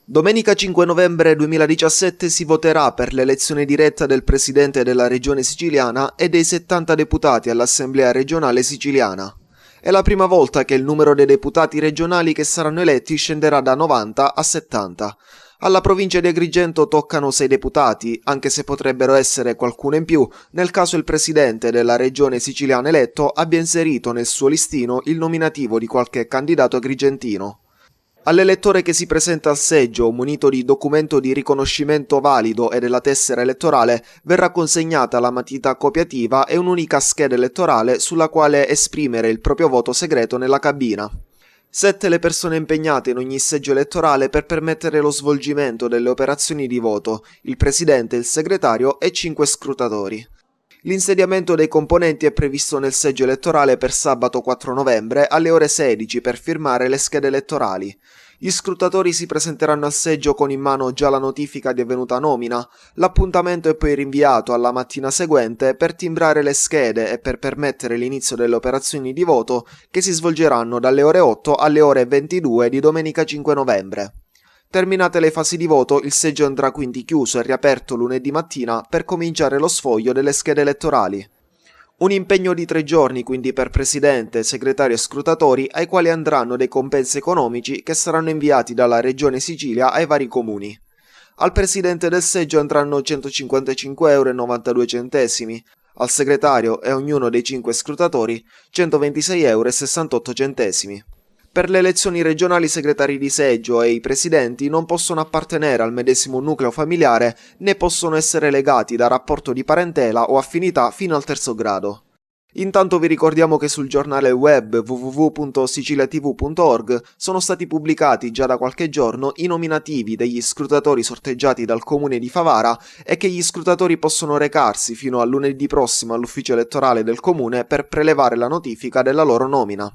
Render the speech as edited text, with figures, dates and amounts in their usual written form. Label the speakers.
Speaker 1: Domenica 5 novembre 2017 si voterà per l'elezione diretta del presidente della regione siciliana e dei 70 deputati all'Assemblea regionale siciliana. È la prima volta che il numero dei deputati regionali che saranno eletti scenderà da 90 a 70. Alla provincia di Agrigento toccano 6 deputati, anche se potrebbero essere qualcuno in più, nel caso il presidente della regione siciliana eletto abbia inserito nel suo listino il nominativo di qualche candidato agrigentino. All'elettore che si presenta al seggio munito di documento di riconoscimento valido e della tessera elettorale verrà consegnata la matita copiativa e un'unica scheda elettorale sulla quale esprimere il proprio voto segreto nella cabina. 7 le persone impegnate in ogni seggio elettorale per permettere lo svolgimento delle operazioni di voto, il presidente, il segretario e 5 scrutatori. L'insediamento dei componenti è previsto nel seggio elettorale per sabato 4 novembre alle ore 16 per firmare le schede elettorali. Gli scrutatori si presenteranno al seggio con in mano già la notifica di avvenuta nomina. L'appuntamento è poi rinviato alla mattina seguente per timbrare le schede e per permettere l'inizio delle operazioni di voto che si svolgeranno dalle ore 8 alle ore 22 di domenica 5 novembre. Terminate le fasi di voto, il seggio andrà quindi chiuso e riaperto lunedì mattina per cominciare lo sfoglio delle schede elettorali. Un impegno di 3 giorni quindi per presidente, segretario e scrutatori, ai quali andranno dei compensi economici che saranno inviati dalla Regione Sicilia ai vari comuni. Al presidente del seggio andranno 155,92 €, al segretario e a ognuno dei 5 scrutatori 126,68 €. Per le elezioni regionali i segretari di seggio e i presidenti non possono appartenere al medesimo nucleo familiare né possono essere legati da rapporto di parentela o affinità fino al 3° grado. Intanto vi ricordiamo che sul giornale web www.siciliatv.org sono stati pubblicati già da qualche giorno i nominativi degli scrutatori sorteggiati dal comune di Favara e che gli scrutatori possono recarsi fino a lunedì prossimo all'ufficio elettorale del comune per prelevare la notifica della loro nomina.